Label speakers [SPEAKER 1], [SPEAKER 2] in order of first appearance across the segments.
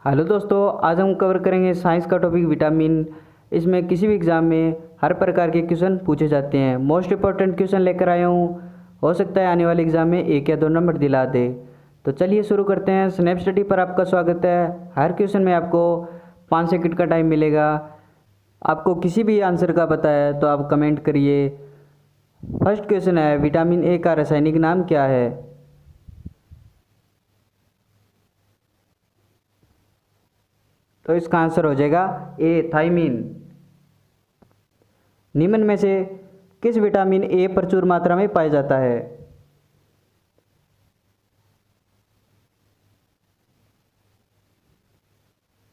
[SPEAKER 1] Hello दोस्तों, आज हम कवर करेंगे साइंस का टॉपिक विटामिन। इसमें किसी भी एग्ज़ाम में हर प्रकार के क्वेश्चन पूछे जाते हैं। मोस्ट इम्पॉर्टेंट क्वेश्चन लेकर आया हूँ। हो सकता है आने वाले एग्ज़ाम में 1 या 2 नंबर दिला दे। तो चलिए शुरू करते हैं। स्नैप स्टडी पर आपका स्वागत है। हर क्वेश्चन में आपको 5 सेकंड का टाइम मिलेगा। आपको किसी भी आंसर का पता है तो आप कमेंट करिए। फर्स्ट क्वेश्चन है, विटामिन ए का रासायनिक नाम क्या है? तो इसका आंसर हो जाएगा ए, थायमिन। निम्न में से किस विटामिन ए प्रचुर मात्रा में पाया जाता है?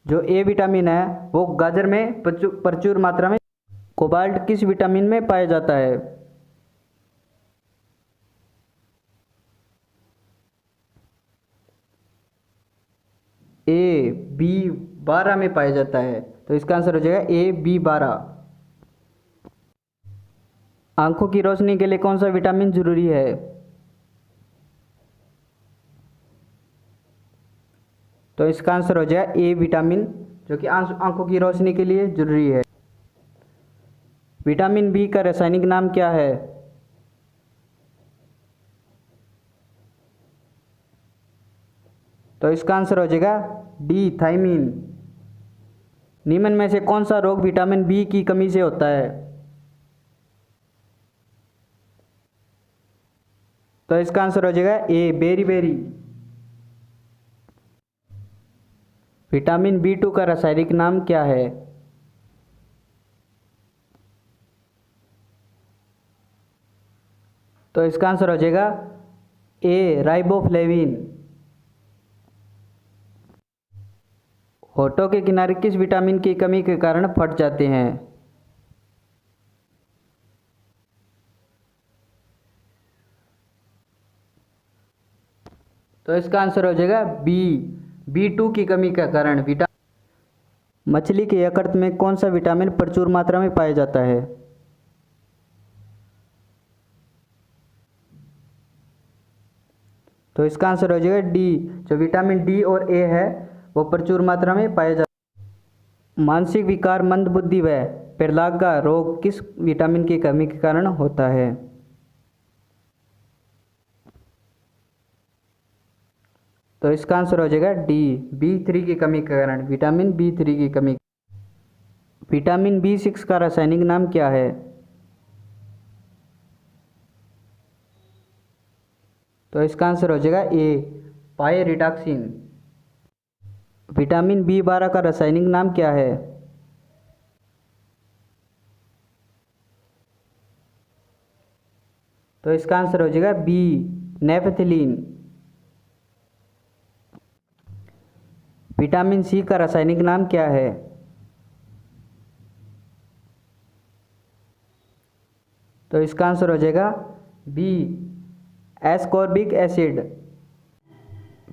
[SPEAKER 1] जो ए विटामिन है वो गाजर में प्रचुर मात्रा में। कोबाल्ट किस विटामिन में पाया जाता है? ए B12 में पाया जाता है। तो इसका आंसर हो जाएगा A B12। आंखों की रोशनी के लिए कौन सा विटामिन जरूरी है? तो इसका आंसर हो जाएगा ए विटामिन, जो कि आंखों की रोशनी के लिए जरूरी है। विटामिन बी का रासायनिक नाम क्या है? तो इसका आंसर हो जाएगा डी, थायमिन। निम्न में से कौन सा रोग विटामिन बी की कमी से होता है? तो इसका आंसर हो जाएगा ए, बेरी। विटामिन B2 का रासायनिक नाम क्या है? तो इसका आंसर हो जाएगा ए, राइबोफ्लेविन। होठों के किनारे किस विटामिन की कमी के कारण फट जाते हैं? तो इसका आंसर हो जाएगा B2 की कमी के कारण। मछली के यकृत में कौन सा विटामिन प्रचुर मात्रा में पाया जाता है? तो इसका आंसर हो जाएगा डी। जो विटामिन डी और ए है वो प्रचुर मात्रा में पाया जाता है। मानसिक विकार, मंदबुद्धि व प्रलाग का रोग किस विटामिन की कमी के कारण होता है? तो इसका आंसर हो जाएगा डी, B3 की कमी के कारण, विटामिन B3 की कमी। विटामिन B6 का रासायनिक नाम क्या है? तो इसका आंसर हो जाएगा ए, पायरिडॉक्सिन। विटामिन B12 का रासायनिक नाम क्या है? तो इसका आंसर हो जाएगा बी, नेपथिलीन। विटामिन सी का रासायनिक नाम क्या है? तो इसका आंसर हो जाएगा B, ascorbic acid.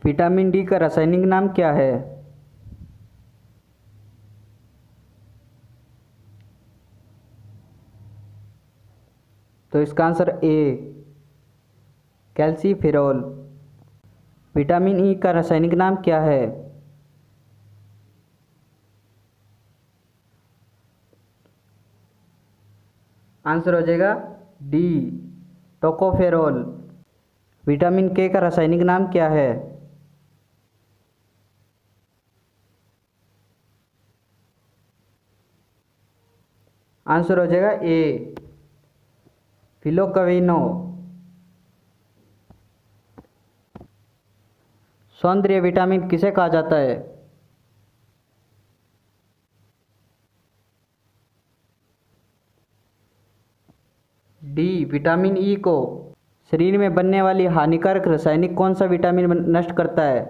[SPEAKER 1] Vitamin D का रासायनिक नाम क्या है? तो इसका answer A, calciferol. Vitamin E का रासायनिक नाम क्या है? आंसर हो जाएगा डी, टोकोफेरॉल। विटामिन के का रासायनिक नाम क्या है? आंसर हो जाएगा ए, फिलोक्विनो। सौंदर्य विटामिन किसे कहा जाता है? डी, विटामिन ई को। शरीर में बनने वाली हानिकारक रासायनिक कौन सा विटामिन नष्ट करता है?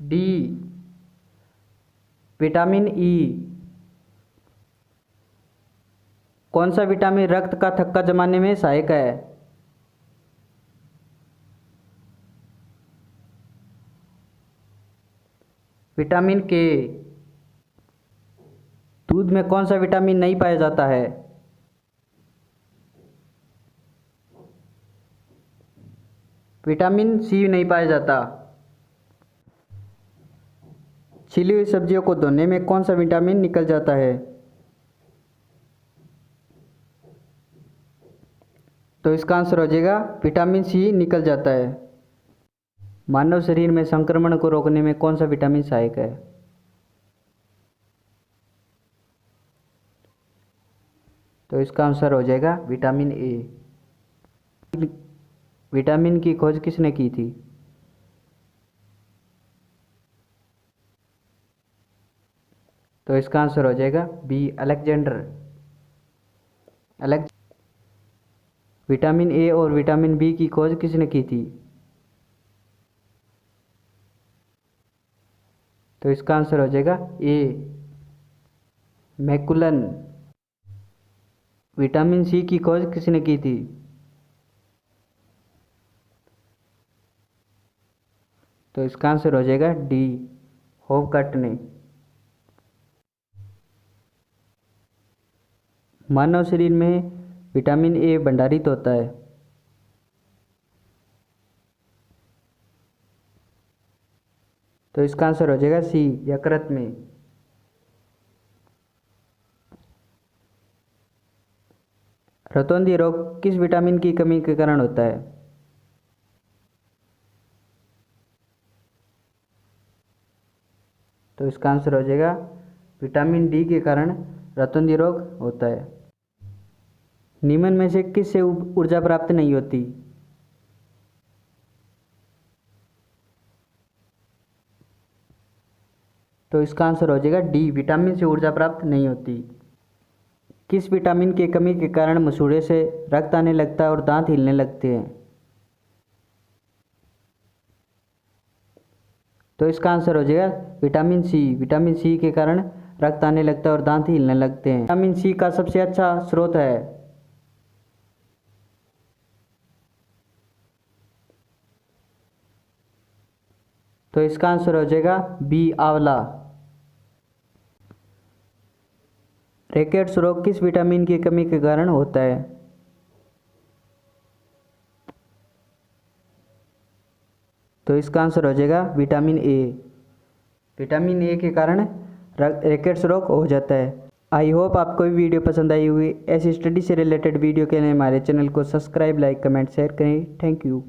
[SPEAKER 1] D, vitamin E. कौन सा विटामिन रक्त का थक्का जमाने में सहायक है? विटामिन के। दूध में कौन सा विटामिन नहीं पाया जाता है? विटामिन सी नहीं पाया जाता। छिली हुई सब्जियों को धोने में कौन सा विटामिन निकल जाता है? तो इसका आंसर हो जाएगा विटामिन सी निकल जाता है। मानव शरीर में संक्रमण को रोकने में कौन सा विटामिन सहायक है? तो इसका आंसर हो जाएगा विटामिन ए। विटामिन की खोज किसने की थी? तो इसका आंसर हो जाएगा बी, अलेक्जेंडर। विटामिन ए और विटामिन बी की खोज किसने की थी? तो इसका आंसर हो जाएगा ए, मैकुलन। विटामिन सी की खोज किसने की थी? तो इसका आंसर हो जाएगा डी, होवकट ने। मानव शरीर में विटामिन ए भंडारित होता है। तो इसका आंसर हो जाएगा सी, यकृत में। रतौंधी रोग किस विटामिन की कमी के कारण होता है? तो इसका आंसर हो जाएगा विटामिन डी के कारण रतौंधी रोग होता है। निम्न में से किससे ऊर्जा प्राप्त नहीं होती? तो इसका आंसर हो जाएगा डी, विटामिन से ऊर्जा प्राप्त नहीं होती। किस विटामिन की कमी के कारण मसूड़े से रक्त आने लगता है और दांत हिलने लगते हैं? तो इसका आंसर हो जाएगा विटामिन सी। विटामिन सी के कारण रक्त आने लगता है और दांत हिलने लगते हैं। विटामिन सी का सबसे अच्छा स्रोत है? तो इसका आंसर हो जाएगा बी, आंवला। रिकेट्स रोग किस विटामिन की कमी के कारण होता है? तो इसका आंसर हो जाएगा विटामिन ए। विटामिन ए के कारण रिकेट्स रोग हो जाता है। आई होप आपको भी वीडियो पसंद आई होगी। ऐसी स्टडी से रिलेटेड वीडियो के लिए हमारे चैनल को सब्सक्राइब, लाइक, कमेंट, शेयर करें। Thank you.